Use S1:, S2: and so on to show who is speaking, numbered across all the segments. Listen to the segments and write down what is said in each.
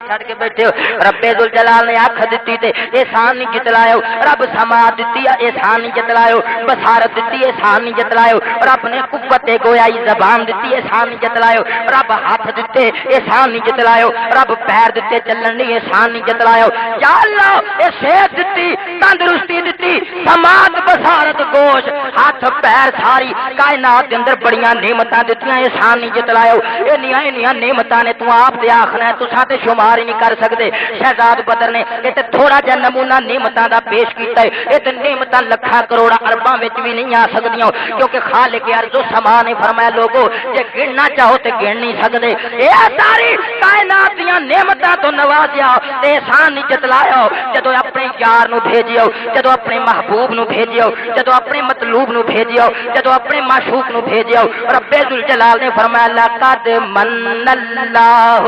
S1: چھڑ کے بیٹھے ہو رب ذل جلال نے آنکھ دتی تے احسان نہیں جتلایا رب سماعت دتی احسان نہیں جتلایا بصارت دتی احسان نہیں جتلایا رب نے قوت گویائی زبان دتی احسان نہیں جتلایا رب ہاتھ دتے احسان نہیں جتلایا رب پیر دتے چلن نہیں احسان نہیں جتلایا یا اللہ اے صحت دتی تندرستی دتی سماعت بصارت گوش ہاتھ پیر ساری کائنات دے اندر بڑیاں نعمتاں دتیاں احسان نہیں جتلایا انیاں نعمتاں نے تو آپ تے آکھنا ہے تساں تے شمار ہی نہیں کر سکتے شہزاد بدر نے یہ تھوڑا جا نمونہ نعمتاں دا پیش کیتا ہے یہ نعمتاں لکھاں کروڑا ارباں وچ بھی نہیں آ سکدیاں کیونکہ خالق ارض و سما نے فرمایا لوگو جے گننا چاہو تے گن نہیں سکدے اے ساری کائنات دیاں نعمتاں تو نوازیا تے احسان نہیں جتلایا جدوں اپنے یار نو بھیجیو جدوں اپنے محبوب نو بھیجیو جدوں اپنے مطلوب نو بھیجیو جدوں اپنے معشوق نو بھیجیو رب ذل جلال نے فرمایا لقد من اللہ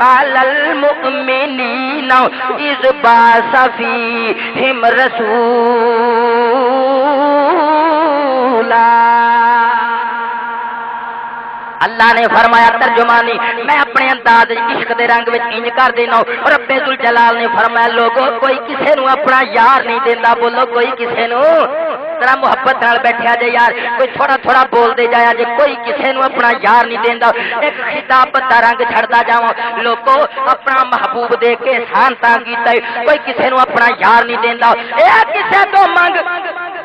S1: علی المؤمنین اذ بعث فیہم رسولا اللہ نے فرمایا ترجمانی میں اپنے انداز عشق دے رنگ وچ انج کر دینا رب ذل جلال نے فرمایا لوگو کوئی کسے نو اپنا یار نہیں دیندا بولو کوئی کسے نو ذرا محبت نال بیٹھیا جے یار کوئی تھوڑا تھوڑا بول دے جایا جے کوئی کسے نو اپنا یار نہیں دیندا ایک خطابت دا رنگ چھڑدا جاواں لوگو اپنا محبوب دے کے احسان تاں کیتا کوئی کسے نو اپنا یار نہیں دیندا اے کسے تو منگ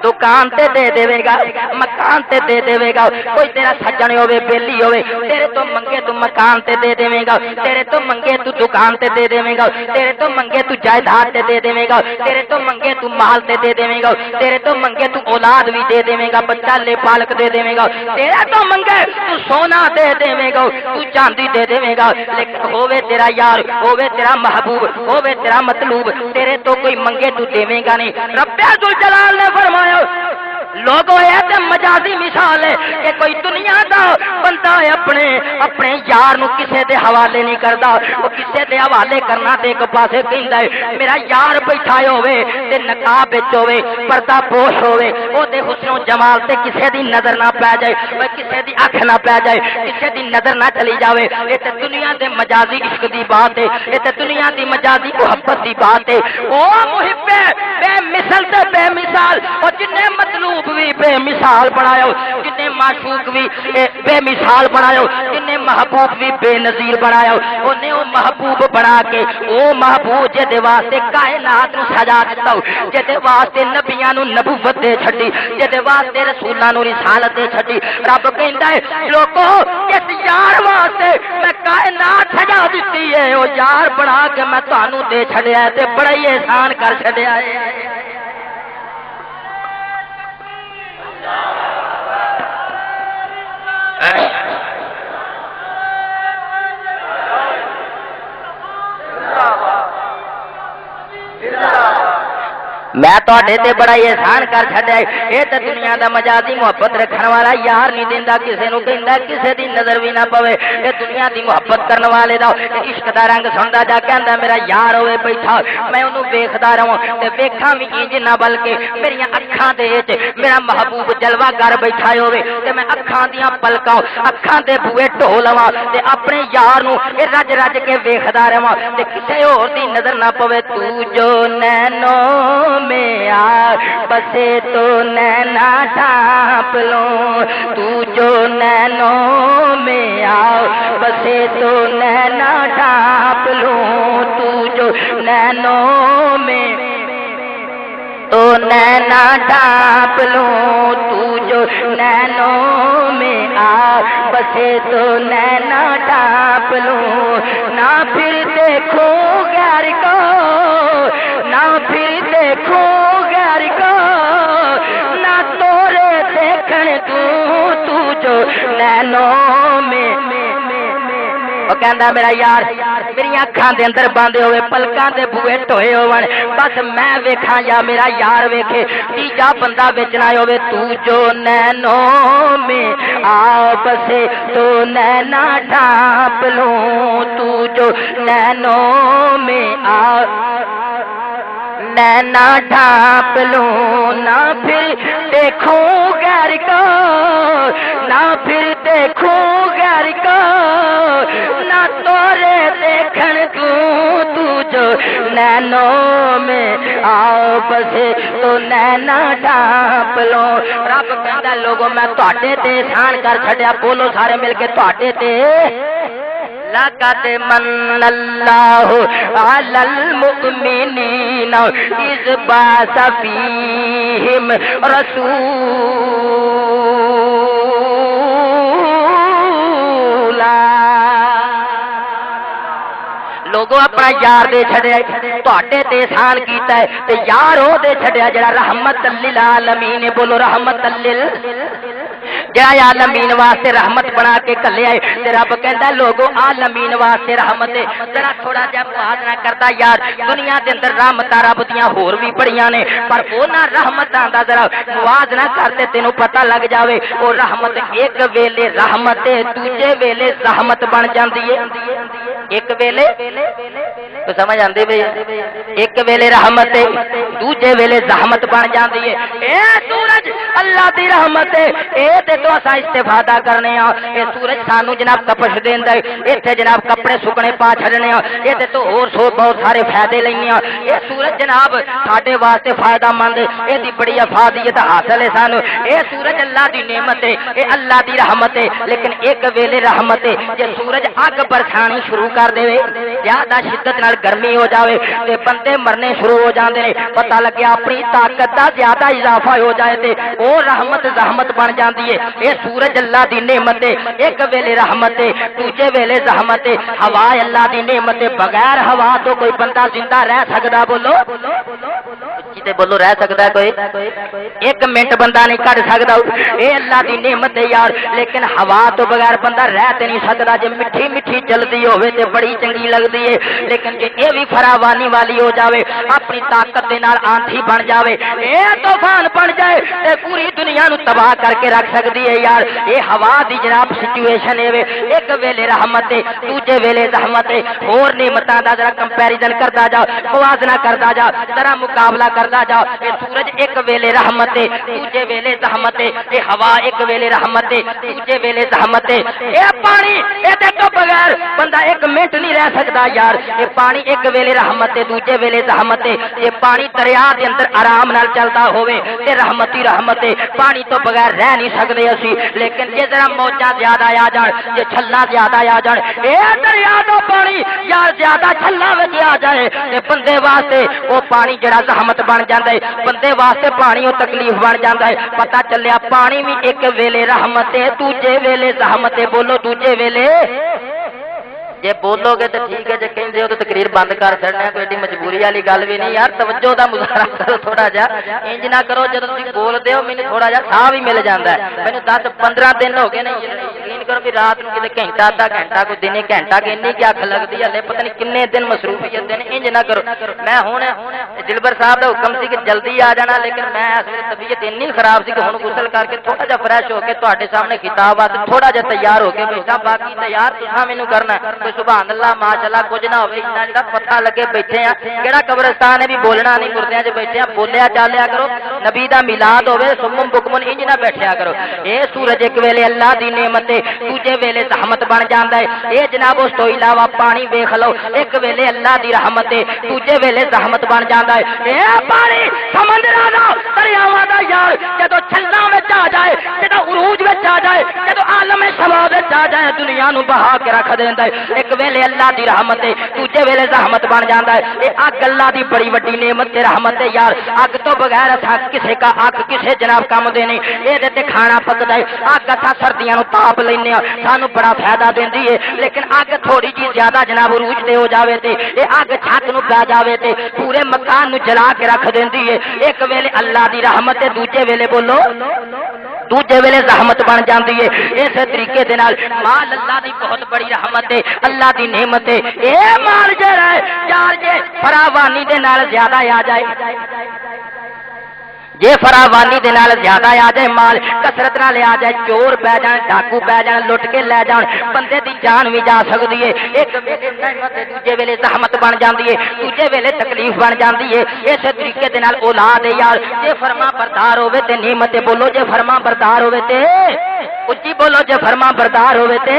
S1: دکان تے دے دے گا مکان تے دے دے گا کوئی تیرا سجن ہوے بیلی ہوے تیرے تو منگے تو مکان تے دے دے گا تیرے تو منگے تو دکان تے دے دے گا تیرے تو منگے تو جائیداد تے دے دے گا تیرے تو منگے تو مال تے دے دے گا تیرے تو منگے تو اولاد بھی دے دے گا بچہ لے پالک دے دے گا تیرے تو منگے تو سونا دے دے گا تو چاندی دے دے گا لیکن ہوے تیرا یار ہوے تیرا محبوب ہوے تیرا مطلوب تیرے تو کوئی منگے تو دے گا نہیں رب ذل جلال نے فرمایا لوگوں یہ مجازی مثال ہے کہ کوئی دنیا دا بندہ ہے اپنے یار نو کسے دے حوالے نہیں کردا وہ کسے دے حوالے کرنا تے ایک پاسے کہندا ہے میرا یار بیٹھا ہوے تے نقاب وچ ہوے پردہ پوش ہوے او دے حسن و جمال تے کسے دی نظر نہ پے جائے او کسے دی اکھ نہ پے جائے کسے دی نظر نہ چلی جاوے اے تے دنیا دے مجازی عشق دی بات ہے اے تے دنیا دی مجازی محبت دی بات ہے او محب بے مثل تے بے مثال او جنے مطلوب بھی بے مثال بنایا جنے معشوق بھی بے مثال بنایا جنے محبوب بھی بے نظیر بنایا انہیں وہ محبوب بنا کے وہ محبوب جے واسطے کائنات نو سجا دیتا جے واسطے نبیاں نو نبوت دے چھڈی جے واسطے رسولاں نو رسالت دے چھڈی رب کہندا ہے لوگو اس یار واسطے میں کائنات سجا دتی ہے او یار بنا کے میں تانوں دے چھڈیا تے بڑا ہی احسان کر چھڈیا ہے میں تواڈے تے بڑا ہی احسان کر چھڈیا اے تے دنیا دا مجازی محبت رکھن والا یار نہیں دیندا کسے نو کہندا کسے دی نظر بھی نہ پوے اے دنیا دی محبت کرن والے دا عشق دا رنگ سندا جا کہندا میرا یار ہوے بیٹھا میں اونوں ویکھدا رہواں تے ویکھاں وی انج نہ بلکہ میریاں اکھاں دے وچ میرا محبوب جلوہ گر بیٹھا ہوے تے میں اکھاں دیاں پلکاں اکھاں دے بوئے ڈھو لواں تے اپنے یار نو اے رج رج کے ویکھدا رہواں تے کسے ہور دی نظر نہ پوے تو جو نینوں میں آ بسے تو نینا ڈھانپ لوں تو جو نینوں میں آ بسے تو نینا ڈھانپ لوں تو جو نینوں میں تو نینا ڈھانپ لوں تو جو نینوں میں آ بسے تو نینا ڈھانپ لوں نہ پھر دیکھوں غیر کو نہ پھر دیکھوں غیر کو نہ تورے دیکھن تو جو نینوں میں وہ کہندا میرا یار میری اکھاں دے اندر باندھے ہوئے پلکاں دے بوئے ٹوئے ہون بس میں ویکھاں یا میرا یار ویکھے تیجا بندہ وچنا ہوئے تو جو نینوں میں آ بسے تو نینا ڈھانپ لوں تو جو نینوں میں آ نینا ڈھانپ لوں نہ پھر دیکھوں غیر کو نہ پھر دیکھوں غیر کو نہ تورے دیکھن تو جو نینوں میں آؤ بسے تو نینا ڈھانپ لو. رب کہندا لوگوں میں تواڈے تے احسان کر چھڈیا. بولو سارے مل کے تواڈے تے. لقد من اللہ علی المؤمنین اذ بعث فیہم رسولا. لوگوں اپنا یار دے چھڑیا تواڈے تے احسان کیتا ہے تے یار او دے چھڑیا جڑا رحمت للعالمین. بولو رحمت لل جڑا عالمین واسطے رحمت بنا کے کلے آئے تے رب کہندا لوگو عالمین واسطے رحمت ہے. ذرا تھوڑا جہا موازنہ کردا یار دنیا دے اندر رحمتاں رب دیاں ہور بھی بڑیاں نے پر انہاں رحمتاں دا ذرا موازنہ کرتے تینوں پتہ لگ جاوے او رحمت ایک ویلے رحمت ہے دوجے ویلے زحمت بن جاندی ہے. ایک ویلے تو سمجھ آندی بھئی ایک ویلے رحمت ہے دوجے ویلے زحمت بن جاندی ہے. اے سورج اللہ دی رحمت ہے اے تے تو اساں استفادہ کرنے ہاں. اے سورج سانو جناب تپش دیندا ہے ایتھے جناب کپڑے سکنے پا چھڑنے ہاں. اے تے تو اور سو بہت سارے فائدے لینے ہاں. اے سورج جناب ساڈے واسطے فائدہ مند ہے. اے دی بڑی افادیت حاصل ہے سانو. اے سورج اللہ دی نعمت ہے اے اللہ دی رحمت ہے لیکن ایک ویلے رحمت ہے جے سورج اگ برسانی شروع کر دے زیادہ شدت نال گرمی ہو جاوے تے بندے مرنے شروع ہو جاندے نے. پتہ لگیا اپنی طاقت دا زیادہ اضافہ ہو جائے تے او رحمت زحمت بن جاندی ہے. اے سورج اللہ دی نعمت ہے ایک ویلے رحمت ہے دوجے ویلے زحمت ہے. ہوا اللہ دی نعمت ہے بغیر ہوا تو کوئی بندہ زندہ رہ سکدا. بولو کتے بولو رہ سکدا ہے کوئی ایک منٹ بندہ نہیں کڈ سکدا. اے اللہ دی نعمت ہے یار لیکن ہوا تو بغیر بندہ رہ تے نہیں سکدا. جے میٹھی میٹھی چلدی ہوے تے بڑی چنگی لگدی ہے لیکن جے اے بھی فراوانی والی ہو جاوے اپنی طاقت دے نال آندھی بن جاوے اے طوفان بن جائے تے پوری دنیا نو تباہ کر کے رکھ سکدی ہے یار. اے ہوا دی جناب سچویشن ہے ایک ویلے رحمت ہے دوجے ویلے زحمت ہے. اور نعمتاں دا ذرا کمپیریزن کردا جاؤ موازنہ کردا جاؤ ذرا مقابلہ کردا جاؤ. اے سورج ایک ویلے رحمت ہے دوجے ویلے زحمت ہے. اے ہوا ایک ویلے رحمت ہے دوجے ویلے زحمت ہے. اے پانی اے تے تو بغیر بندہ ایک منٹ نہیں رہ سکدا یار. اے پانی ایک ویلے رحمت ہے دوجے ویلے زحمت ہے. اے پانی دریا دے اندر آرام نال چلدا ہوے تے رحمت ہی رحمت ہے. پانی تو بغیر رہ نہیں سکدے اسی لیکن جے ذرا موجاں زیادہ آ جان جے چھلا زیادہ آ جان اے دریا دا پانی یار زیادہ چھلا وچ آ جائے تے بندے واسطے او پانی جڑا زحمت بن جاندا ہے بندے واسطے پانی او تکلیف بن جاندا ہے. پتہ چلیا پانی بھی ایک ویلے رحمت ہے دوجے ویلے زحمت ہے. بولو دوجے ویلے جے بولو گے تو ٹھیک ہے جے کہندے ہو تو تقریر بند کر چھڑنا. کوئی ایڈی مجبوری والی گل بھی نہیں یار. توجہ دا مظاہرہ کرو تھوڑا جا انج نہ کرو جدوں تسی بول دے ہو مینوں تھوڑا جا ساہ بھی مل جاندا ہے. مینوں 10-15 دن ہو گئے نہیں یقین کرو کہ رات نوں کتے گھنٹہ آدھا گھنٹہ کوئی دنے گھنٹہ کہ انہی کی اکھ لگدی ہے. پتہ نہیں کنے دن مصروفیت دے. انج نہ کرو. میں ہن دلبر صاحب دا حکم سی کہ جلدی آ جانا لیکن میں اس ویلے طبیعت اتنی خراب سی کہ ہن غسل کر کے تھوڑا جا فریش ہو کے تواڈے سامنے خطاب واسطے تھوڑا جا تیار ہو کے بیٹھا. باقی تیار تساں مینوں کرنا ہے. سبحان اللہ ماشاءاللہ کچھ نہ ہوے انہاں جڑا پتہ لگے بیٹھے ہیں کیڑا قبرستان ہے بھی بولنا نہیں گردیاں چ بیٹھے ہیں. بولیا چالیا کرو نبی دا میلاد ہوے سمم بکمن انج نہ بیٹھیا کرو. اے سورج ایک ویلے اللہ دی نعمت ہے دوجے ویلے زحمت بن جاندا ہے. اے جناب اس تو علاوہ پانی ویکھ لو ایک ویلے اللہ دی رحمت ہے دوجے ویلے زحمت بن جاندا ہے. اے پانی سمندراں دا دریاواں دا یار جدوں چھلاں وچ آ جائے جدوں عروج وچ آ جائے جدوں عالم سما وچ آ جائے دنیا نو بہا کے رکھ دیندا ہے. ایک ویلے اللہ دی رحمت ہے دوجے ویلے زحمت بن جاندا ہے. اے اگ اللہ دی بڑی وڈی نعمت تے رحمت ہے یار. اگ تو بغیر اساں کسے کا اگ کسے جناب کام دے نہیں. اے دے تے کھانا پکدا ہے. اگ اساں سردیاں نو تاپ لینے ہاں سانو بڑا فائدہ دیندی ہے لیکن اگ تھوڑی جی زیادہ جناب عروج تے ہو جاوے تے اے اگ چھت نو پا جاوے تے پورے مکان نو جلا کے رکھ دیندی ہے. ایک ویلے اللہ دی رحمت ہے دوجے ویلے بولو دوجے ویلے زحمت بن جاندی ہے. اس طریقے دے نال مال اللہ دی بہت بڑی رحمت ہے اللہ دی نعمت ہے. اے مال جڑا ہے یار جے فراوانی دے نال زیادہ آ جائے جے فراوانی دے نال زیادہ آ جائے مال کثرت نال آ جائے چور پہ جان ڈاکو پہ جان لٹ کے لے جان بندے دی جان بھی جا سکدی ہے. ایک ویلے نعمت ہے دوجے ویلے زحمت بن جاندی ہے دوجے ویلے تکلیف بن جاندی ہے. اس طریقے دے نال اولاد ہے یار جے فرما بردار ہوے تے نعمت ہے. بولو جے فرما بردار ہوے تے اچھی بولو جے فرما بردار ہوے تے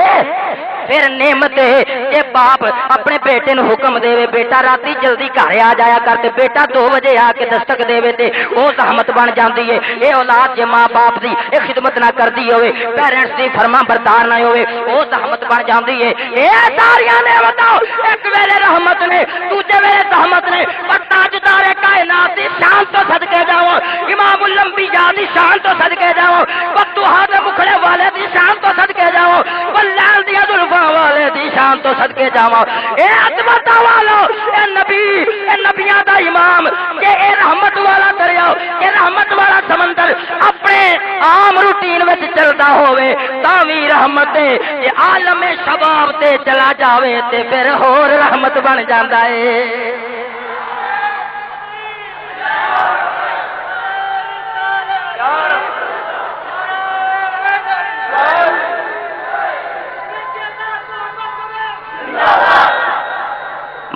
S1: پھر نعمت یہ باپ اپنے بیٹے نو حکم دے بیٹا راتی جلدی گھر آ جایا کر تے بیٹا 2 بجے آ کے دستک دے تے وہ زحمت بن جاندی ہے. یہ اولاد جے ماں باپ دی یہ خدمت نہ کردی ہوئے پیرنٹس دی فرما بردار نہ ہوئے وہ زحمت بن جاندی ہے. یہ ساریاں نے بتاؤ ایک ویلے رحمت نے دوجے ویلے زحمت نے پر تاجدار کائنات دی شان تو صدقے جاؤ امام الانبیاء دی شان تو صدقے جاؤ فتوحا دے مکھڑے والے دی شان تو صدقے جاؤ واللال دی زلفاں والے دی شان تو صدقے جاؤ. اے عظمت والو اے نبی اے نبیاں دا امام کہ اے رحمت والا دریا اے رحمت والا سمندر اپنے عام روٹین وچ چلدا ہوے تاں وی رحمت اے عالم شباب تے چلا جاوے تے پھر ہور رحمت بن جاندا اے.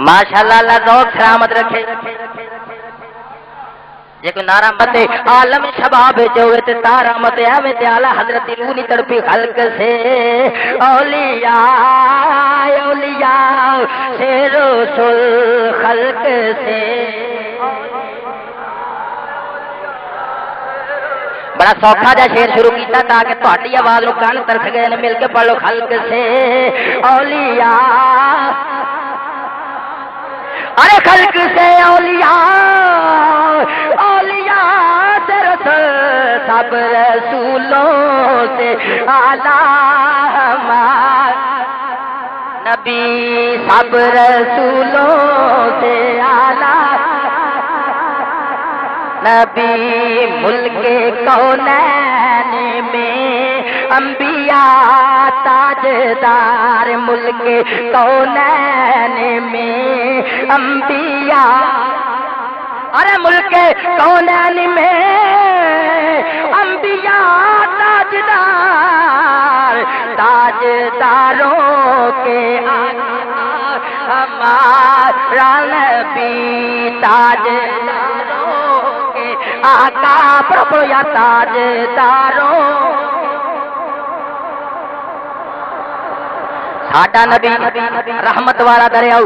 S1: ماشاءاللہ اللہ ذوق سلامت رکھے. جے کوئی نعرہ مت عالم شباب جو ہوئے تے تارا مت ایویں تے اعلی حضرت رونی تڑپی خلق سے اولیاء اولیاء سے رسول خلق سے. بڑا سوکھا جا شعر شروع کیتا تاکہ تہاڈی آواز نو کان ترکھ گئے نے مل کے پڑھ لو. خلق سے اولیاء ارے خلق سے اولیاء اولیاء سے رسول سب رسولوں سے اعلیٰ ہمارا نبی سب رسولوں سے اعلیٰ نبی ملک کونین میں انبیاء تاجدار ملک کونین میں انبیاء ارے ملک کونین میں انبیاء تاجدار تاجداروں کے ہمارا نبی تاجداروں کے آقا پربھو یا تاجداروں ساڈا نبی رحمت والا دریا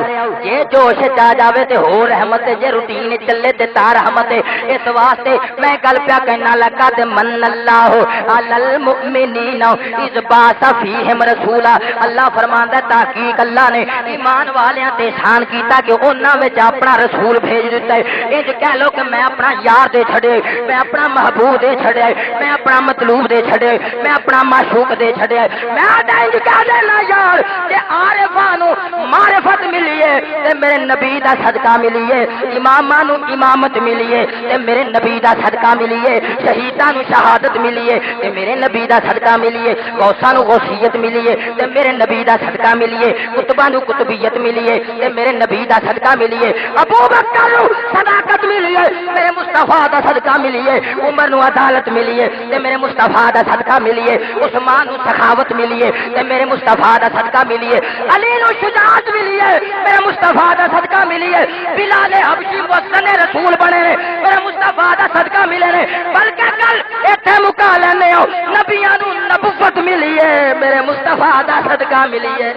S1: جے جوش چا جاوے تے ہو رحمت جے روٹین چلے تے تا رحمت. اس واسطے میں گل پیا کہنا لگا تے من اللہ علی المؤمنین اذ بعث فیہم رسولا. اللہ فرماندا ہے تحقیق اللہ نے ایمان والیاں تے احسان کیتا کہ انہاں وچ اپنا رسول بھیج دتا ہے. انج کہہ لو کہ میں اپنا یار دے چھڑے میں اپنا محبوب دے چھڑے میں اپنا مطلوب دے چھڑے میں اپنا معشوق دے چھڑے. میں انج کہہ دینا یار تے عارفاں نو معرفت ملی ہے تے میرے نبی دا صدقہ ملی ہے. اماماں نو امامت ملی ہے تے میرے نبی دا صدقہ ملی ہے. شہیداں نو شہادت ملی ہے تے میرے نبی دا صدقہ ملی ہے. غوثاں نو غوثیت ملی ہے تے میرے نبی دا صدقہ ملی ہے. قطباں نو قطبیت ملی ہے تے میرے نبی دا صدقہ ملی ہے. ابو بکر نو صداقت ملی ہے میرے مصطفیٰ دا صدقہ ملی ہے. عمر نو عدالت ملی ہے تے میرے مصطفیٰ دا صدقہ ملی ہے. عثمان نو سخاوت ملی ہے تے میرے مصطفیٰ دا صدقہ ملی ہے. علی نو شجاعت ملی ہے میرے مصطفیٰ دا صدقہ ملی ہے. بلال حبشی محسن رسول بنے نے میرے مصطفیٰ دا صدقہ ملے نے. بلکہ کل ایتھے مکا لینے ہو نبیاں نو نبوت ملی ہے میرے مصطفیٰ دا صدقہ ملی ہے.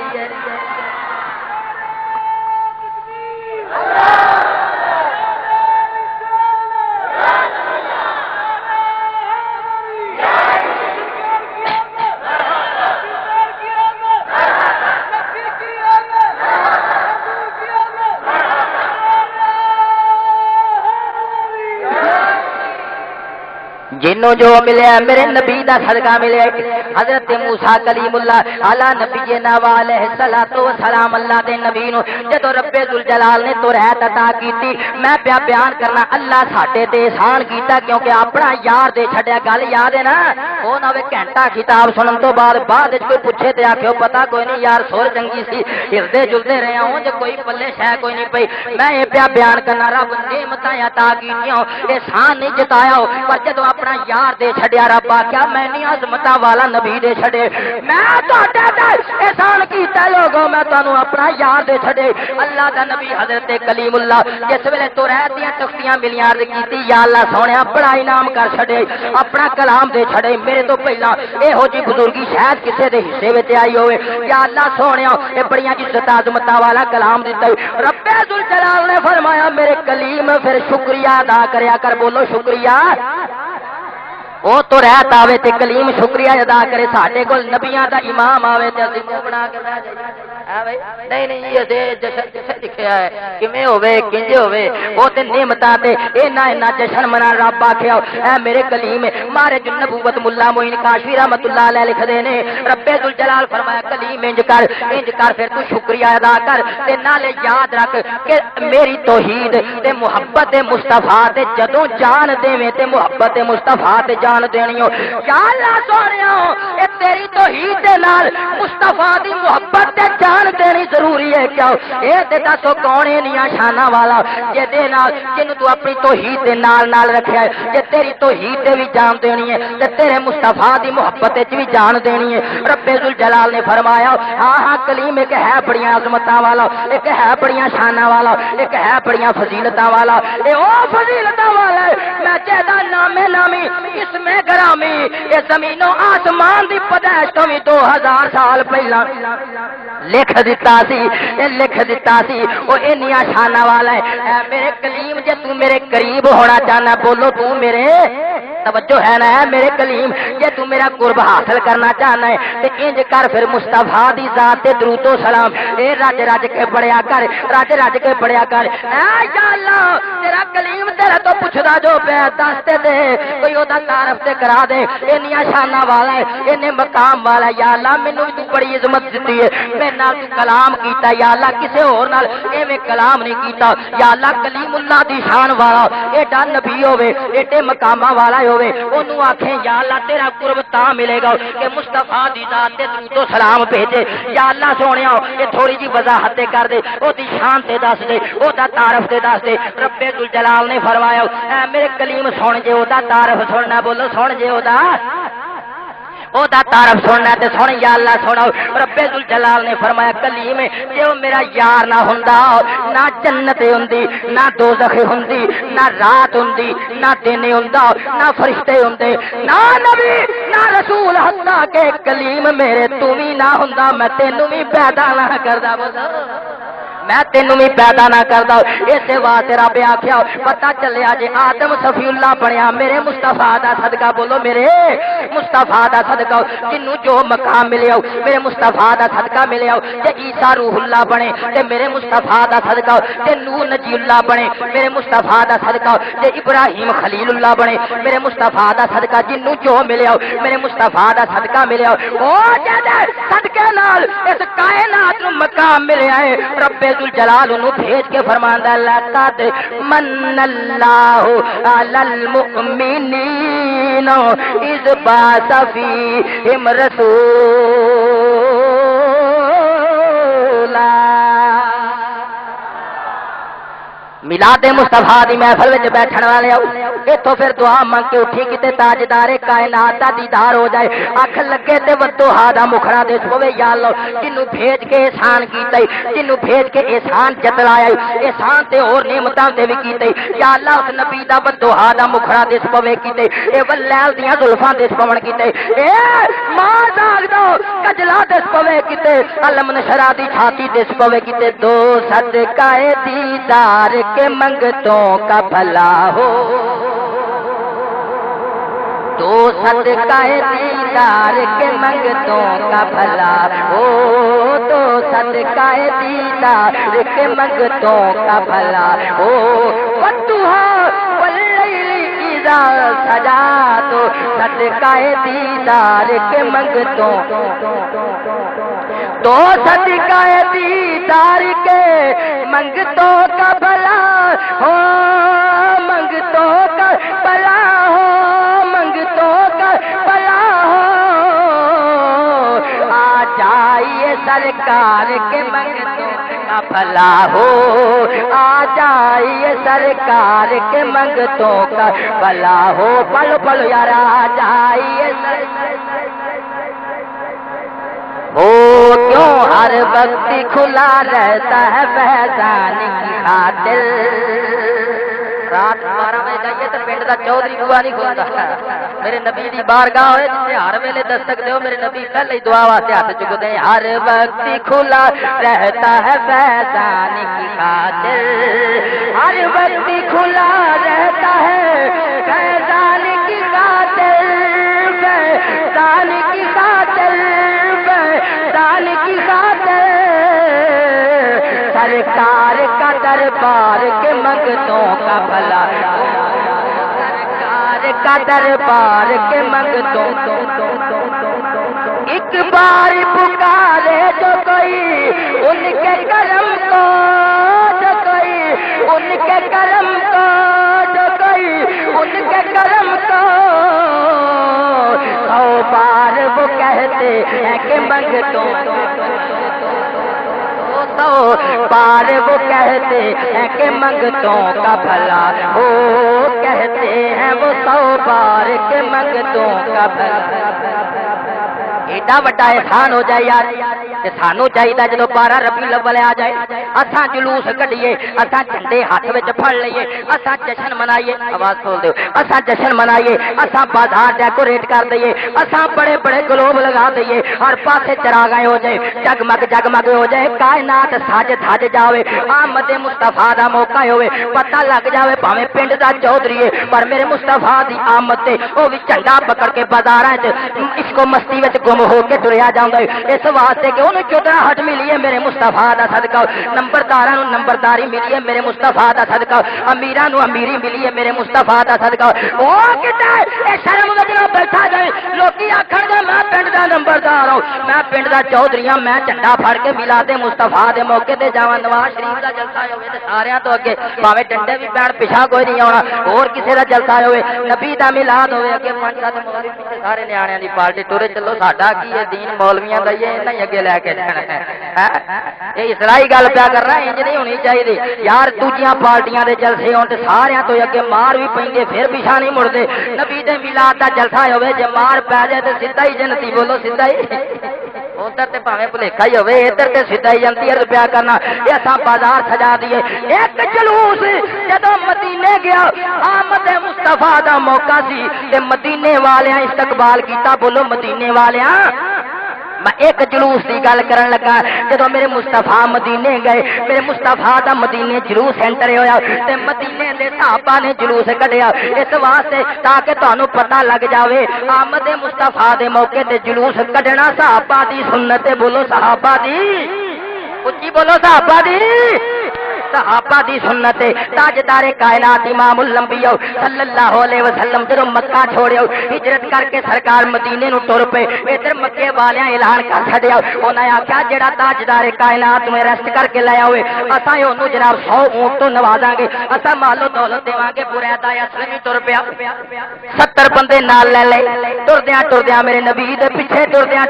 S1: جنوں جو ملے میرے نبی دا صدقہ ملے. حضرت موسیٰ کلیم اللہ علی نبینا علیہ الصلوۃ والسلام اللہ دے نبی نو جدوں رب ذوالجلال نے توریت عطا کیتی میں پیا بیان کرنا اللہ ساڈے تے احسان کیتا کیونکہ اپنا یار دے چھڈیا. گل یاد ہے نا او نہ وے گھنٹہ کتاب سنن تو بعد وچ کوئی پوچھے تے آکھو پتہ کوئی نہیں یار سور چنگی سی ہردے جلدے رہے ہوں جے کوئی پلے شے کوئی نہیں پئی. میں اے پیا بیان کرنا رب نعمتاں عطا کیتیاں احسان نہیں جتایا پر جدوں اپنا یار دے چھڈیا رب آکھیا میں نہیں عظمتاں والا نبی دے چھڑے میں تہاڈے تے احسان کیتا لوگوں میں تانوں اپنا یار دے چھڑے اللہ دا نبی حضرت کلیم اللہ جس ویلے تو رہ دیاں تختیاں ملیاں عرض کیتی یا اللہ سونیا بڑا انعام کر چھڑے اپنا کلام دے چھڑے میرے تو پہلا یہو جی بزرگی شاید کسے دے حصے وچ آئی ہوئے یا اللہ سونیا اے بڑیاں عزت عظمتاں والا کلام دتا رب ذوالجلال نے فرمایا میرے کلیم پھر شکریہ ادا کریا کر بولو شکریہ وہ تو رہتا آوے تے کلیم شکریہ ادا کرے ساڈے کول نبیاں دا امام آوے تے اسی منہ بنا کے بیٹھ جائے نہیں نہیں یہ دے جشن کسے لکھیا ہے کیویں ہوے کنج ہوے او تے نعمتاں تے اینا جشن منا رب آکھیا اے میرے کلیم مارے جو نبوت مولا معین کاشفی رحمت اللہ علیہ لکھ دے نے رب ذوالجلال فرمایا کلیم انج کر پھر تو شکریہ ادا کر تے نالے یاد رکھ کہ میری توحید تے محبت مصطفیٰ تے جدوں جان دیویں تے محبت مصطفیٰ تے جان دینیو یا اللہ سونیا اے تیری توحید دے نال مصطفیٰ دی محبت تے جان دینی ضروری ہے کیا اے تے دسو کون ہے نیاں شاناں والا جے دے نال جنوں تو اپنی توحید دے نال رکھیا ہے جے تیری توحید تے بھی جان دینی ہے تے تیرے مصطفیٰ دی محبت تے بھی جان دینی ہے رب ذوالجلال نے فرمایا ہاں کلیم ایک ہے بڑیاں عظمتاں والا ایک ہے بڑیاں شاناں والا ایک ہے بڑیاں فضیلتاں والا اے او فضیلتاں والا میں چہدا نامے نامی اس میں گرامی یہ زمین و آسمان دی پیدائش تو بھی 2000 سال پہلا لکھ دیتا سی وہ انیاں شاناں والا ہے اے میرے کلیم جے تو میرے قریب ہونا چاہنا بولو تو میرے توجہ ہے نا ہے میرے کلیم جے تو میرا قرب حاصل کرنا چاہنا ہے تے انج کر پھر مصطفیٰ دی ذات تے درود و سلام اے رج کے پڑھیا کر رج کے پڑھیا کر اے یا اللہ تیرا کلیم تیرا تو پوچھدا جو پہ دس تے دے کوئی او دا تعارف تے کرا دے انیاں شاناں والا ہے اینے مقام والا ہے یا اللہ مینوں تو بڑی عظمت دتی ہے میرے نال تو کلام کیتا یا اللہ کسے اور نال ایویں کلام نہیں کیتا یا اللہ کلیم اللہ دی شان والا ایڈا نبی ہوے ایڈے مقاماں والا ہوے اونوں آکھیں یا اللہ تیرا قرب تاں ملے گا کہ مصطفیٰ دی ذات تے درود و سلام بھیجے یا اللہ سونیا یہ تھوڑی جی وضاحت کر دے او دی شان تے دس دے او دا تعارف تے دس دے رب ذوالجلال نے فرمایا اے میرے کلیم سن جے او دا تعارف سننا بولو سن جے او دا تعارف سننا تے سن یا اللہ سنو رب ذوالجلال نے فرمایا کلیم جے او میرا یار نہ ہوندا نہ جنت ہوندی نہ دوزخ ہوندی نہ رات ہوندی نہ دن ہوندا نہ فرشتے ہوندے نہ نبی نہ رسول حتا کہ کلیم میرے تو بھی نہ ہوندا میں تینوں بھی پیدا نہ کردا بولو میں تینوں بھی پیدا نہ کردا اسے واسطے رب آکھیا پتہ چلیا جے آدم صفی اللہ بنیا میرے مصطفیٰ دا صدقہ بولو میرے مصطفیٰ دا صدقہ جنوں جو مقام ملیا میرے مصطفیٰ دا صدقہ ملیا جے عیسیٰ روح اللہ بنے تے میرے مصطفیٰ دا صدقہ جے نوح نجی اللہ بنے میرے مصطفیٰ دا صدقہ جے ابراہیم خلیل اللہ بنے میرے مصطفیٰ دا صدقہ جنوں جو ملیا میرے مصطفیٰ دا صدقہ ملیا او جے صدقے نال اس کائنات نوں مقام ملیا ہے رب ذوالجلال انہوں بھیج کے فرماندا لقد من اللہ علی المؤمنین اذ بعث فیہم رسولا میلاد مصطفیٰ دی محفل وچ بیٹھن والے آؤ ایتھوں پھر دعا منگ کے اٹھی کتے تاجدار کائنات دا دیدار ہو جائے اکھ لگے تے ودوہا دا مکھڑا دے ہوے یا اللہ جنوں بھیج کے احسان کیتا جنوں بھیج کے احسان جتلایا احسان تے اور نعمتاں تے وی کیتے یا اللہ اس نبی دا ودوہا دا مکھڑا دے پوے کیتے اے ولیل دیاں زلفاں دے پون کیتے اے ماں داغ دو کجلا دے پوے کیتے علم نشرا دی چھاتی دے پوے کیتے دو صدقہ دیدار کے منگتوں کا بھلا ہو تو صدقہ دیدار کے منگتوں کا بھلا ہو تو صدقہ دیدار کے منگتوں کا بھلا ہو والضحیٰ واللیل اذا سجا تو صدقہ دیدار کے منگتوں تو صدقہ دیدار کے منگتوں کا بھلا ہو منگتوں کا بھلا ہو منگتوں کا بھلا ہو آ جائیے سرکار کے منگتوں کا بھلا ہو آ جائیے سرکار کے منگتوں کا بھلا ہو پلو پلو یار آ جائیے کیوں ہر وقت کھلا رہتا ہے فیضان کی خاطر؟ رات 12 بجے جائیے تو پنڈ کا چودھری بوا نہیں کھلتا، میرے نبی دی بارگاہ ہوئے جسے ہر ویلے دستک دیو، میرے نبی پہلے ہی دعا واسطے ہاتھ چکتے ہیں، ہر وقت کھلا رہتا ہے فیضان کی خاطر، ہر وقت کھلا رہتا ہے فیضان کی خاطر، فیضان کی خاطر، فیضان کی خاطر، سرکار کا دربار کے منگتوں کا بھلا، سرکار کا دربار کے منگتوں، ایک بار پکارے جو کوئی ان کے کرم کو، جو کوئی ان کے کرم کو، جو کوئی ان کے کرم کو، 100 بار وہ کہتے ہیں کہ منگتوں، 100 بار وہ کہتے ہیں کہ منگتوں کا بھلا ہو، کہتے ہیں وہ 100 بار کہ منگتوں کا بھلا۔ ایڈا وڈا احسان ہو جائے یار کہ سانو چاہیے جدو 12 ربیع الاول آ جائے اساں جلوس کڈیے، اساں جھنڈے ہاتھ وچ پھڑ لئیے، اساں جشن منائیے، آواز کھول دیو، اساں جشن منائیے، اساں بازار ڈیکوریٹ کر دئیے، اساں بڑے بڑے گلوب لگا دئیے، ہر پاسے چراغاں ہو جائے، جگمگ جگمگ ہو جائے، کائنات سج دھج جاوے، آمد مصطفیٰ دا موقع ہوئے، پتہ لگ جاوے بھاویں پنڈ دا چودھری ہے پر میرے مصطفیٰ دی آمد تے او وی جھنڈا پکڑ کے بازاراں وچ اس کو مستی وچ گم ہو کے تریا جاؤں گا، اس واسطے کہ انہوں چودراہٹ ملی ہے میرے مصطفیٰ دا صدقہ، نمبرداراں نوں نمبرداری ملی ہے میرے مصطفیٰ دا صدقہ، امیراں نوں امیری ملی ہے میرے مصطفیٰ دا صدقہ۔ او کتے اے شرم وچ نہ بیٹھا جائے، لوکی آکھن گے میں پنڈ دا نمبردار ہوں، میں پنڈ دا چودھری ہاں، میں جھنڈا پھڑ کے میلاد مصطفیٰ دے موقع تے جاواں، نواز شریف دا جلسہ ہوے تے ساریاں تو اگے بھاویں ڈنڈے وی پین پیچھا کوئی نہیں آਉਣਾ، اور کسے دا جلسہ ہوے، نبی دا میلاد ہوے اگے 5-7 مولوی پیچھے سارے نیاںیاں دی پارٹی ٹرے چلو، ساڈا کی ہے دین مولویاں دا یہ نہیں اگے لے کے جانا ہے، یہ اسرائی گل پیا کر رہا انج نہیں ہونی چاہیے یار، دوجیاں پارٹیاں دے جلسے ہون تے ساریاں تو اگے مار بھی پیندے پھر پیچھا نہیں مڑدے، نبی دے میلاد دا جلسہ ہوے جے مار پے جائے تے سیدھا ہی جنتی، بولو سیدھا ہی، ادھر تے بھاویں بھلیکھا ہی ہوے، ادھر تے سیدھا ہی جنتی عرض پیا کرنا، یہ اساں بازار سجا دیے، ایک جلوس جدوں مدینے گیا، آمد مصطفیٰ دا موقع سی تے مدینے والیاں استقبال کیتا، بولو مدینے والیاں، میں ایک جلوس کی گل کرن لگا، جدو میرے مصطفیٰ مدینے گئے، میرے مصطفیٰ دا مدینے جلوس انٹر ہویا تے مدینے دے صحابہ نے جلوس کڈیا، اس واسطے تاکہ تانوں پتہ لگ جاوے آمد مصطفیٰ دے موقع تے جلوس کڈنا صحابہ دی سنت، بولو صحابہ دی، اچھی بولو صحابہ دی، صحابہ دی سنت، تاجدار کائنات امام الانبیاء صلی اللہ علیہ وسلم جدوں مکہ چھوڑیا، ہجرت کر کے سرکار مدینے نو ٹر پے، ادھر مکے والیاں اعلان کر چھڈیا، انہاں آکھیا جڑا تاجدار کائنات میں ریسٹ کر کے لے آوے اساں اونوں جناب 100 اونٹ تو نوازاں گے، اساں مال و دولت دیواں گے، پورا دا اسلمی ٹر پیا، 70 بندے نال لے لے، ٹردیاں ٹردیاں میرے نبی دے پیچھے ٹردیاں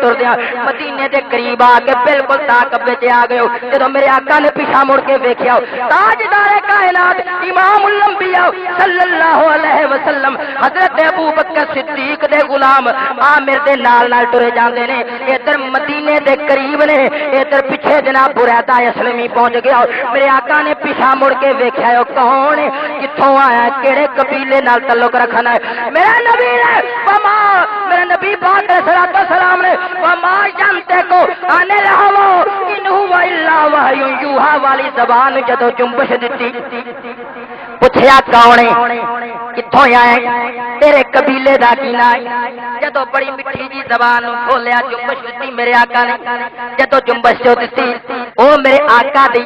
S1: مدینے دے قریب آ کے بالکل تاقب وچ آ گئے، جدوں میرے آقا نے پیچھا مڑ کے ویکھیا، تاجدار کائنات امام الانبیاء صلی اللہ علیہ وسلم حضرت ابو بکر صدیق دے غلام عامر دے نال ٹرے جاندے نے، ادھر مدینے دے قریب نے، ادھر پیچھے جناب بریدہ اسلمی پہنچ گیا، میرے آقا نے پیچھا مڑ کے ویکھیا او کون ہے، کتھوں آیا، کیڑے قبیلے نال تعلق رکھنا ہے، میرا نبی نے وما، میرے نبی پاک علیہ الصلوۃ والسلام نے وما جانتے کو آنے رہو ان هو الا وحی یوحا والی زبان جدو جنبش دیتی، پوچھیا کون ہے، کتھوں آئے، تیرے قبیلے دا کی نام، جدو بڑی میٹھی جی زبان کھولیا جنبش دیتی میرے آقا نے، جدو جنبش جو دیتی او میرے آقا دی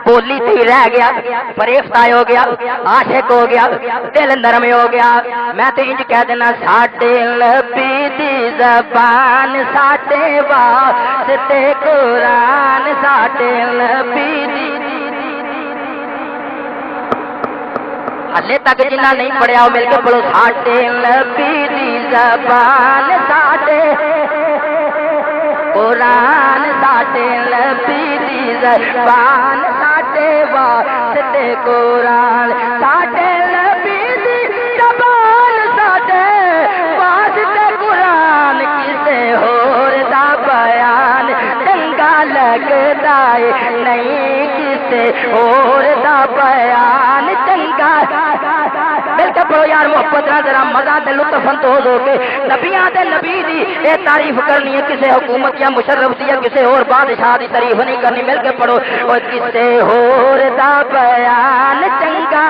S1: بولی تھی رہ گیا، فریفتہ ہو گیا، عاشق ہو گیا، دل نرم ہو گیا، میں تے انج کہہ دینا ساڈے نبی دی زبان ساڈے واسطے قرآن، ساڈے نبی دی، ہلے تک جنہ نہیں پڑھیا مل کے پڑھو، ساڈے نبی دی زبان ساڈے قرآن، ساڈے نبی دی زبان ساڈے واسطے قرآن، ساڈے نبی دی زبان ساڈے واسطے قرآن، کسے ہور دا بیان ہور دا بیان چنگا مل کے پڑھو یار محبت نہ ذرا مزہ تے لطف اندوز ہو کے نبیاں تے نبی دی اے تعریف کرنی ہے کسے حکومت یا مشرف دی یا کسے اور بادشاہ دی تعریف نہیں کرنی مل کے پڑھو او کسے ہور دا بیان چنگا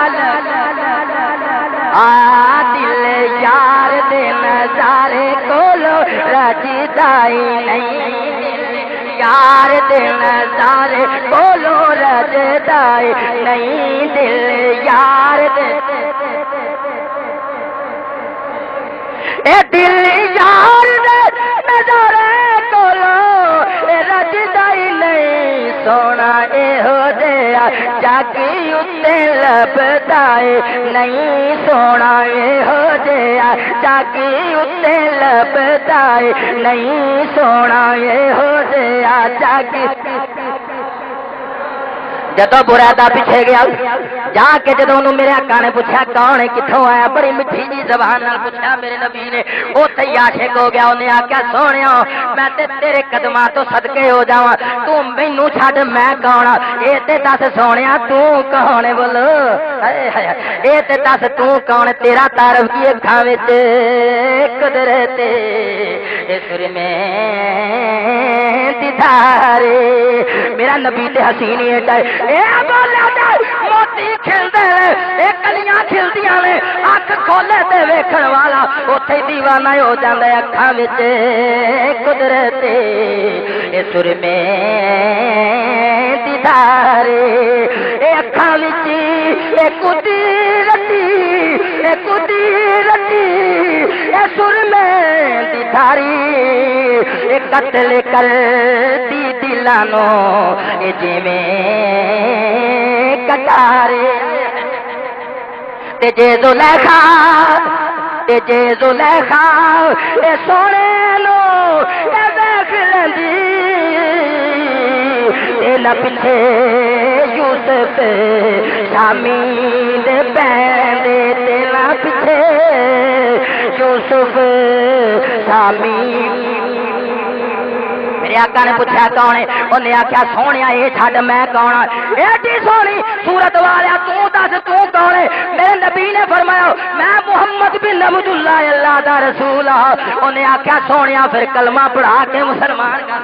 S1: دل یار دے نظارے کولو رجدائی نہیں یار دے نظارے کولو رجدائی نہیں دل یار دے اے دل یار دے نظارے کولو رجدائی نہیں سونا اے ہو دیا جاگی اتے لبدائے نہیں سونا اے ہو دیا جاگی اتے لبدائے نہیں سونا اے ہو دیا جاگی جدو برادہ پیچھے گیا جا کے جدو انہوں میرے آقا نے پوچھا کون ہے کتھوں آیا بڑی مٹھی جی زبان نال پوچھا میرے نبی نے او تے عاشق ہو گیا انہیں آکھیا سونیا میں تے تیرے قدماں تو صدقے ہو جاواں تو مینوں چھڈ میں کون اے تے دس سونیا تو کون ہے بولو اے تے دس تو کون تیرا تعارف کی اکھاں وچ قدرت سر میں دیدارے میرا نبی تے حسین ہے اے بولیا تے موتی کھلدے اے کلیاں کھلدیاں نے اکھ کھولے تے ویکھن والا اوتھے دیوانہ ہو جاندا ہے اکھاں وچ قدرت اے سر میں دیدارے اے اکھاں وچ اے قدرتی اے قدرتی اے سر میں دیداری اے قتل کر دی دلانو اے جویں کٹارے تے جے زلیخا اے سونے نو اے دیکھ لیندی اے نہ پیچھے یوسف شامی دے پیندے تے نہ پیچھے یوسف شامی میرے آقا نے پوچھا کون ہے انہیں آخیا سونے اے چھڈ میں کون ایڈی سونی صورت والیا تو دس تو کون ہے میرے نبی نے فرمایا میں محمد بن عبد اللہ اللہ دا رسول ہاں انہیں آخیا سونے پھر کلمہ پڑھا کے مسلمان کر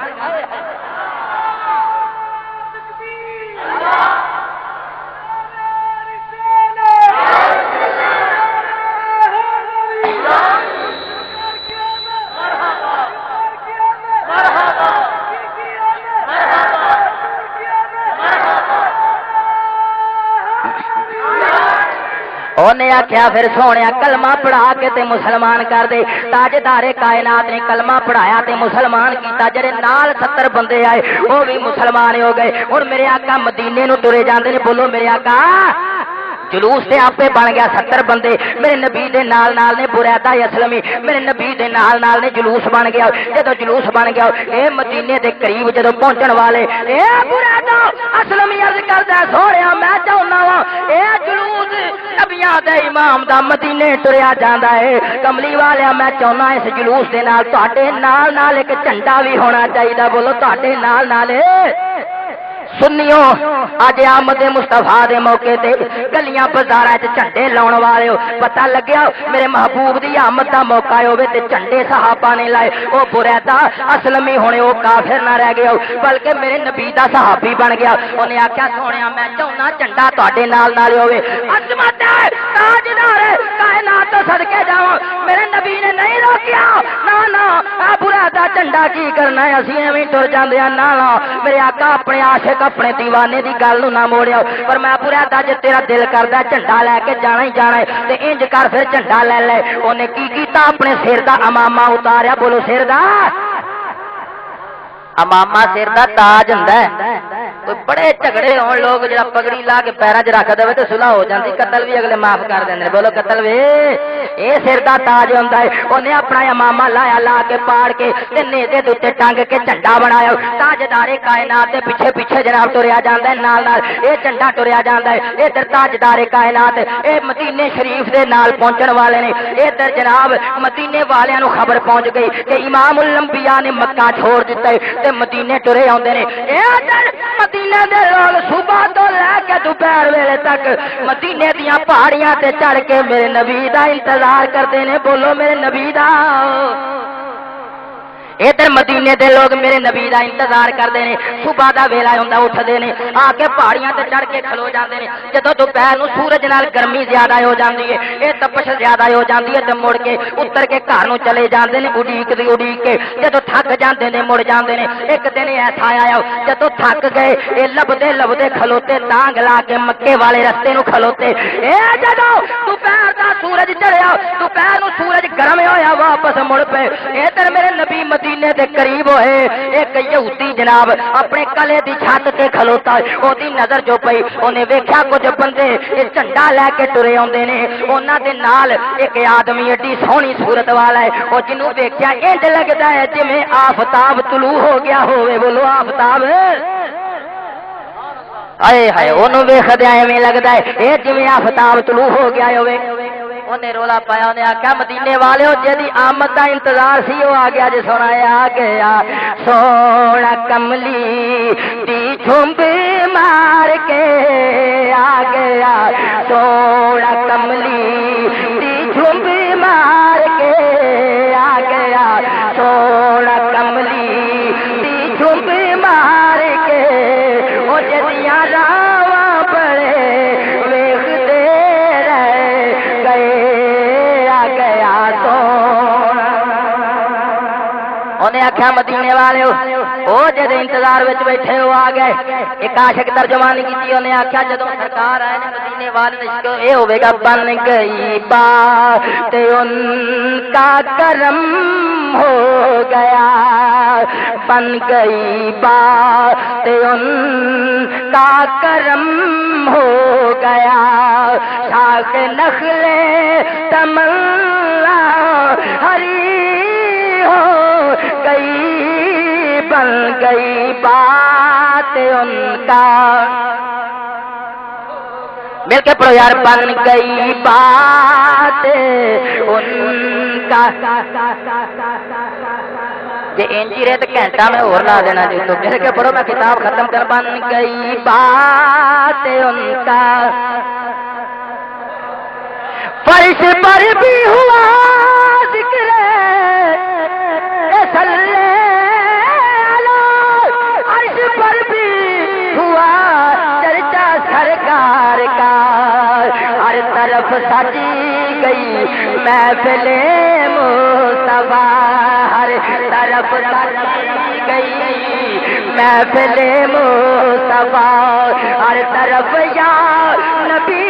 S1: انہیں آخیا پھر سونے کلمہ پڑھا کے تے مسلمان کر دے تاجدار کائنات نے کلمہ پڑھایا تے مسلمان کیتا جڑے نال 70 بندے آئے وہ بھی مسلمان ہو گئے ہن میرے آقا مدینے نو ٹرے جاندے نے بولو میرے آقا جلوس تے آپے بن گیا 70 بندے میرے نبی دے نال نال نے بریدہ اسلمی میرے نبی دے نال نال نے جلوس بن گیا جدو جلوس بن گیا اے مدینے دے قریب جدو پہنچن والے اے بریدہ اسلمی عرض کردا سونیا میں چاہنا وا اے جلوس نبیاں دے امام دا مدینے ٹریا جاندا ہے کملی والیا میں چاہنا اس جلوس دے نال تہاڈے نال نال ایک جھنڈا بھی ہونا چاہیے بولو تہاڈے نال نال سنیو اج آمد مصطفیٰ دے موقع تے گلیاں بازاراں وچ جھنڈے لاؤن والے پتہ لگیا میرے محبوب دی آمد دا موقع ہوے تے جھنڈے صحابہ نے لائے او بریدہ اسلمی ہونے او کافر نہ رہ گیا بلکہ میرے نبی دا صحابی بن گیا انہیں آکھیا سونیا میں چاہنا جھنڈا تہاڈے نال نال ہوے عظمت ہے تاجدار کائنات تو صدقے جاواں میرے نبی نے نہیں روکیا نا نا اے بریدہ جھنڈا کی کرنا ہے اسی ایویں ٹر جاندے ہاں نا نا میرے آقا اپنے عاشق اپنے دیوانے دی گل نو نہ موڑیا پر میں پورا جے تیرا دل کردا جھنڈا لے کے جانا ہی جانا ہے تے انج کر پھر جھنڈا لے لے اونے کی کیتا اپنے سر دا امامہ اتاریا بولو سر دا امامہ سر دا تاج ہوندا ہے کوئی بڑے جھگڑے ہون لوگ جڑا پگڑی لا کے پیراں 'چ رکھ دے تے صلح ہو جاندی قتل بھی اگلے معاف کر دیندے بولو قتل وے اے سر دا تاج ہوندا ہے اونے اپنا امامہ لایا لا کے پاڑ کے تے نیزے دے تے ٹنگ کے جھنڈا بنایا تاجدار کائنات دے پیچھے پیچھے جناب ٹریا جاندا ہے نال نال اے جھنڈا ٹریا جاندا ہے ادھر تاجدار کائنات اے مدینے شریف دے نال پہنچن والے نے ادھر جناب مدینے والیاں نو خبر پہنچ گئی کہ امام الانبیاء نے مکہ چھوڑ دتا ہے تے مدینے ٹرے آوندے نے اے ادھر مدینے دے لوگ صبح تو لے کے دوپہر ویلے تک مدینے دیاں پہاڑیاں تے چڑھ کے میرے نبی دا انتظار کرتے نے، بولو میرے نبی دا۔ ادھر مدینے دے لوگ میرے نبی دا انتظار کرتے ہیں، صبح دا ویلا ہوندا اٹھتے ہیں، آ کے پہاڑیاں تے چڑھ کے کھلو جاندے ہیں۔ جدوں دوپہر نوں سورج نال گرمی زیادہ ہو جاندی ہے، اے تپش زیادہ ہو جاندی ہے تے مڑ کے اتر کے گھر نوں چلے جاندے نے اڈیک کے، جدوں تھک جاندے نے مڑ جاندے نے۔ ایک دن ایسا آیا جدوں تھک گئے اے لبدے لبدے کھلوتے، ٹانگ لا کے مکے والے رستے نوں کھلوتے۔ اے جدوں دوپہر دا سورج چڑھیا، دوپہر نوں سورج گرم ہویا واپس مڑ پے۔ ادھر میرے نبی مدینے دے قریب ہوئے، ایک یہودی جناب اپنے کلے دی چھت تے کھلوتا، او دی نظر جو پئی اونے ویکھیا کچھ بندے اے جھنڈا لے کے ٹرے اوندے نے، انہاں دے نال ایک آدمی ایڈی سونی صورت والا ہے، او جنوں ویکھیا انج لگدا ہے جویں آفتاب طلوع ہو گیا ہوئے، بولو آفتاب۔ ہائے ہائے اونوں ویکھدے ایویں لگدا ہے اے جویں آفتاب طلوع ہو گیا ہوئے۔ انہیں رولا پایا، انہیں آخیا مدینے والے جی آمد کا انتظار سی وہ آ گیا جی، سونا آ گیا سونا کملی دی جھمب مار کے آ گیا، سونا کملی دی جھمب مار کے آ گیا، سونا کملی دی جھمب مار کے وہ جدیاں راواں پڑے ویکھدے رہ گئے، آ گیا سونا۔ انہیں آخیا مدینے والے وہ جد انتظار وچ بیٹھے ہو آ گئے۔ ایک عاشق ترجمانی کی انہیں آخیا جدوں سرکار آئے نے مدینے والے یہ ہوے گا، بن گئی بات ان کا کرم ہو گیا، بن گئی بات ان کا کرم ہو گیا، شاخ نخلے تمنا ہری ہو گئی، بن گئی بات ان کا۔ مل کے پڑھو یار، بن گئی بات ان کا۔ جی انجی رہے تو گھنٹہ میں اور لا دینا جی، تو مل کے پڑھو میں کتاب ختم کر۔ بن گئی بات ان کا، فرش پر بھی ہوا ذکر صلی عرش پر بھی ہوا چرچا سرکار کا، ہر طرف سجی گئی محفل مصطفیٰ، ہر طرف سجی گئی محفل مصطفیٰ، ہر طرف یا نبی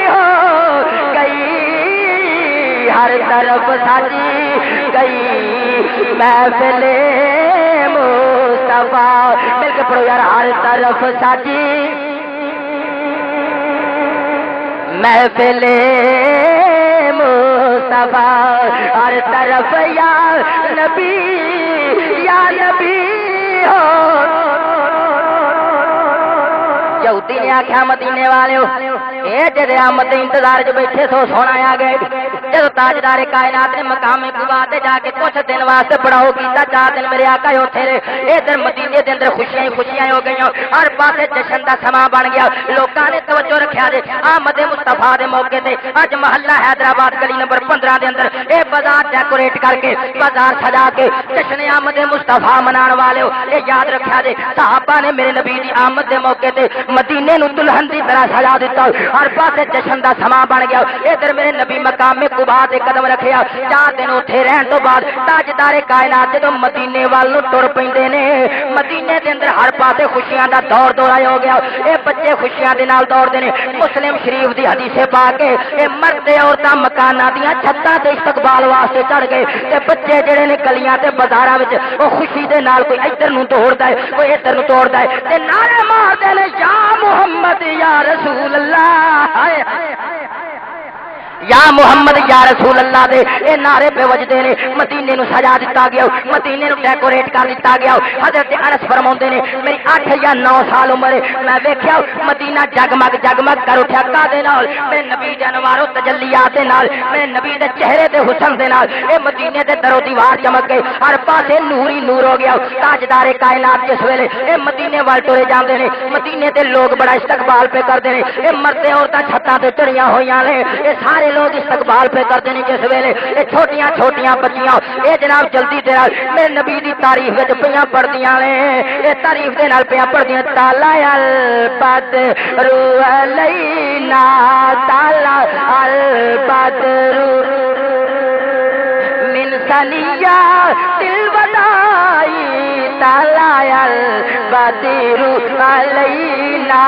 S1: ہو گئی، ہر طرف سجی گئی محفل مصطفیٰ۔ مل کے پڑھو یار، ہر طرف سجی محفل مصطفیٰ، ہر طرف یا نبی ہو۔ یہودی نے آخیا مدینے والے اے جدے آمد انتظار جو بیٹھے سو سونا آ گئے، جدو تاجدار کائنات نے مقام قبا تے جا کے کچھ دن واسطے پڑاؤ کیتا، 4 دن میرے آقا اوتھے رہے۔ ادھر مدینے دے اندر خوشیاں ہی خوشیاں ہو گئیاں، ہر پاسے جشن دا سما بن گیا، لوکاں نے توجہ رکھیا جے آمد مصطفیٰ دے موقع تے۔ اج محلہ حیدرآباد گلی نمبر 15 دے اندر اے بازار ڈیکوریٹ کر کے، بازار سجا کے جشن آمد مصطفیٰ منان والے اے یاد رکھیا جے صحابہ نے میرے نبی دی آمد دے موقع تے مدینے نو دلہن دی طرح سجا دیتا، ہر پاسے جشن دا سما بن گیا۔ ادھر میرے نبی مقام قبا تے قدم رکھیا، 4 دن اوتھے رہن تو بعد تاجدار کائنات جدوں مدینے وال نو ٹر پیندے نے، مدینے دے اندر ہر پاسے خوشیاں دا دور دورا ہو گیا، اے بچے خوشیاں دے نال دوڑ دے نے۔ مسلم شریف دی حدیث پاک ہے اے مرد عورتاں مکاناں دیاں چھتاں تے استقبال واسطے چڑھ گئے، تے بچے جڑے نے گلیاں تے بازاراں وچ او خوشی دے نال کوئی ادھر نو دوڑدا ہے، کوئی ادھر نو دوڑدا ہے تے نعرے ماردے نے یا محمد یا رسول اللہ، یا محمد یا رسول اللہ دے اے نعرے پہ وجدے نے مدینے نو سجا دیتا گیا مدینے نو ڈیکوریٹ کر دیتا گیا حضرت انس فرماؤندے نے میری 8 یا 9 سال عمر میں ویکھیا مدینہ جگمگ جگمگ کر اٹھیا کادے نال میرے نبی دے انوار و تجلیات دے نال میرے نبی دے چہرے تے حسن دے نال اے مدینے دے در و دیوار چمک گئے ہر پاسے نور ہی نور ہو گیا تاجدار کائنات جس ویلے اے مدینے وال ٹرے جاندے نے مدینے تے لوگ بڑا استقبال پہ کردے نے اے مردے عورتاں چھتاں تے چڑھیاں ہویاں نے اے سارے لوگ استقبال پہ کردے نے جس ویلے اے چھوٹیاں چھوٹیاں بچیاں اے جناب جلدی دے نال میرے نبی دی تعریف وچ پیاں پڑھدیاں نے اے تعریف دے نال پیاں پڑھدیاں تالا البدر علینا تالا البدر من ثنیات الوداع تالا البدر علینا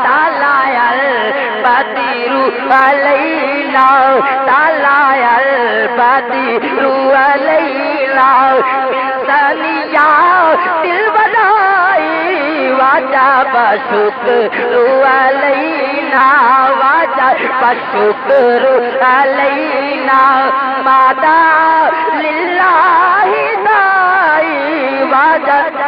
S1: تالا البدر علینا تالا البدر علینا من ثنیات الوداع وجب شکر علینا وجب شکر علینا مادا للہ دائی وجب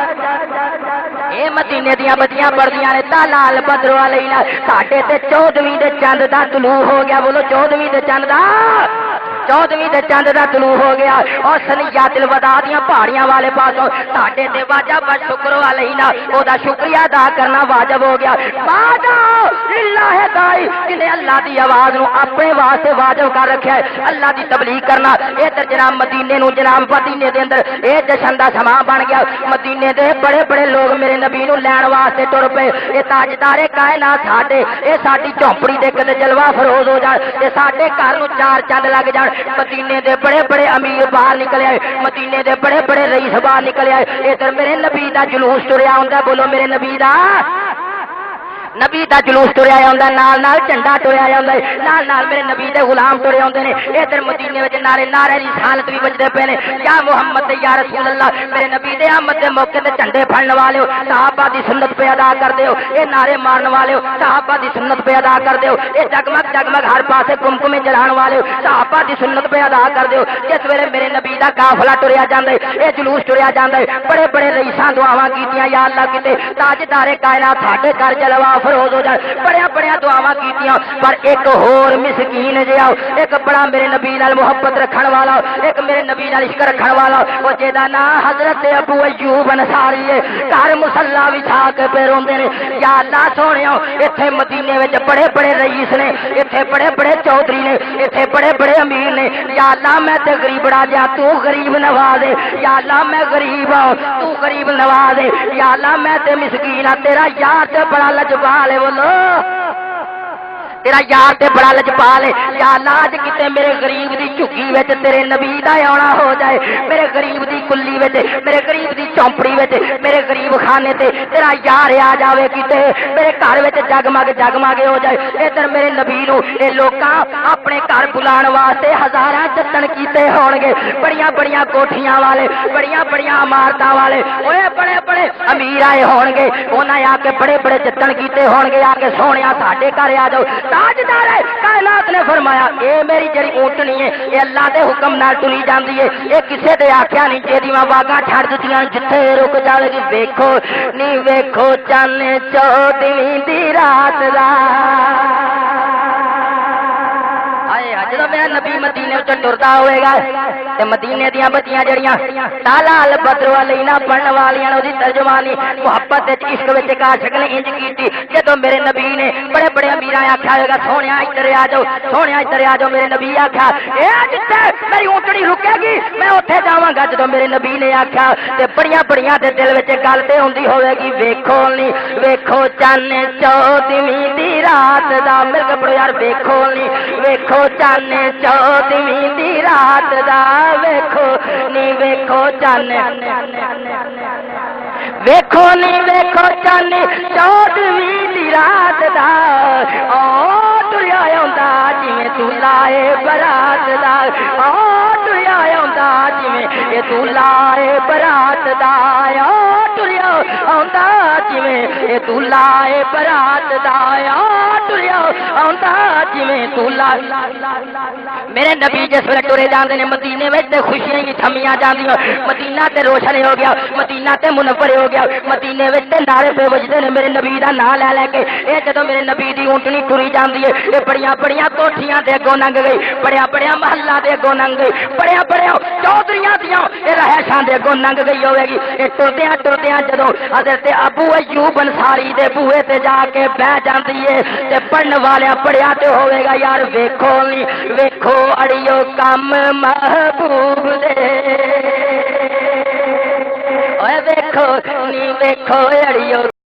S1: اے مدینے دیاں بچیاں پڑھدیاں نے تالا البدر علینا ساڈے تے 14ویں دے چند دا طلوع ہو گیا بولو 14ویں دے چند دا 14ویں دے چند دا طلوع ہو گیا اور سنیات الوداع دیاں پہاڑیاں والے پاسوں ساڈے تے واجب شکر علینا او دا شکریہ ادا کرنا واجب ہو گیا مادا للہ دائی جنہیں اللہ دی آواز نو اپنے واسطے واجب کر رکھیا ہے اللہ دی تبلیغ کرنا ادھر جناب مدینے نو جناب مدینے دے اندر اے جشن دا سما بن گیا مدینے دے بڑے بڑے لوگ میرے نبی نو لین واسطے ٹر پے اے تاجدار کائنات ساڈے اے ساڈی چوپڑی دے کتے جلوہ فروز ہو جان اے ساڈے گھر نو 4 چند لگ جان مدینے دے بڑے بڑے امیر باہر نکلے آئے مدینے دے بڑے بڑے رئیس باہر نکلے آئے ادھر میرے نبی دا جلوس ٹریا ہوندا بولو میرے نبی دا نبی دا جلوس ٹریا ہوندا نال نال جھنڈا ٹریا ہوندا نال نال میرے نبی دے غلام ٹرے ہوندے نے ادھر مدینے وچ نعرے نعرے رسالت بھی بجدے پے نے یا محمد یا رسول اللہ میرے نبی دے آمد دے موقع تے جھنڈے پھڑن والے ہو صحابہ دی سنت پہ ادا کر دیو اے نعرے مارن والے ہو صحابہ دی سنت پہ ادا کر دیو اے جگمگ جگمگ ہر پاسے کمکمے جلان والے ہو صحابہ دی سنت پہ ادا کر دیو جس ویلے میرے نبی دا قافلہ ٹریا جاندا ہے اے جلوس ٹریا جاندا ہے بڑے بڑے رئیساں دعاواں کیتیاں یا اللہ کیتے تاجدار کائنات ساڈے گھر جلوہ فروز ہو جائے بڑیا بڑیا دعاواں کیتیاں پر ایک ہور مسکین جہا ایک بڑا میرے نبی نال محبت رکھن والا ایک میرے نبی نال عشق رکھن والا وہ جہدا نام حضرت ابو ایوب انصاری ہے گھر مصلا بچھا کے پہ روندے نے یا اللہ سونےو ایتھے مدینے وچ بڑے بڑے رئیس نے ایتھے بڑے بڑے چودھری نے ایتھے بڑے بڑے امیر نے یا اللہ میں تے غریب بڑا جا تو غریب نواز دے یا اللہ میں غریب ہوں تو غریب نواز دے یا اللہ میں تے مسکین ہاں تیرا یار تے بڑا لجپال ہے بولو تیرا یار تے بڑا لجپال ہے یا اللہ اج کتے میرے غریب دی جھگی وچ تیرے نبی دا آنا ہو جائے میرے غریب دی کلی وچ میرے غریب دی چومپڑی وچ میرے غریب خانے تے تیرا یار آ جاوے کتے میرے گھر وچ جگمگ جگمگ ہو جائے ادھر میرے نبی نو اے لوکاں اپنے گھر بلان واسطے ہزاراں جتن کیتے ہون گے بڑیاں بڑیاں کوٹھیاں والے بڑیاں بڑیاں عمارتاں والے اوے بڑے بڑے امیر آئے ہون گے انہاں آ کے بڑے بڑے جتن کیتے ہون گے آ کے سونیا ساڈے گھر آ جاؤ تاجدار کائنات نے فرمایا اے میری جڑی اونٹنی ہے اے اللہ دے حکم نال ٹری جاندی ہے اے کسے دے آکھیا نہیں جیدی ماں واگاں چھڑ دتیاں جتھے رک جاوے گی ویکھو نی ویکھو چن 14ویں دی رات دا جدو میرا نبی مدینے وچ ٹردا ہوئے گا تے مدینے دیاں بچیاں جڑیاں تالا البدر علینا پڑھن والیاں دی ترجمانی محبت وچ عشق وچ کا شکل انج کیتی جدو میرے نبی نے بڑے بڑے امیراں آکھیا ہوئے گا سونیا ادھر آ جاؤ سونیا ادھر آ جاؤ میرے نبی آکھیا اے جتھے میری اونٹڑی رکے گی میں اوتھے جاواں گا جدو میرے نبی نے آکھیا تے بڑیاں بڑیاں دے دل وچ گل تے ہوندی ہوے گی ویکھو نی ویکھو چن 14ویں دی رات دا میرے پڑھو یار ویکھو نی ویکھو چن 14ویں دی رات دا ویکھو نی ویکھو چن ویکھو نی ویکھو چن 14ویں دی رات دا او ٹریا ہوندا جویں تو لائے برات دا او ٹریا ہوندا جویں تو لائے برات دا او ਟੁਰਿਆ ਆਉਂਦਾ ਜਿਵੇਂ ਇਹ ਦੂਲਾ ਏ ਬਰਾਤ ਦਾ ਆ ਟੁਰਿਆ ਆਉਂਦਾ ਜਿਵੇਂ ਦੂਲਾ میرے نبی جس ویلے ٹرے جاندے نے مدینے وچ تے خوشیاں ہی تھمیاں جاندیاں مدینہ تے روشن ہو گیا مدینہ تے منور ہو گیا مدینے وچ تے نعرے پہ وجدے نے میرے نبی دا نام لے لے کے اے جدوں میرے نبی دی اونٹنی ٹری جاندی ہے اے بڑیاں بڑیاں کوٹھیاں تے اگوں لنگ گئی بڑیاں بڑیاں محلہ دے اگوں لنگ گئی بڑیاں بڑیاں چودھریاں دیاں اے رہائشاں دے اگوں لنگ گئی ہوے گی اے ٹردیاں جدوں حضرت ابو ایوب انصاری دے بوئے تے جا کے بیٹھ جاندی ہے تے پڑھن والے پڑھیا تے ہوے گا یار ویکھو نہیں ویکھو اڑیو کم محبوب دے اوے ویکھو نی ویکھو اڑیو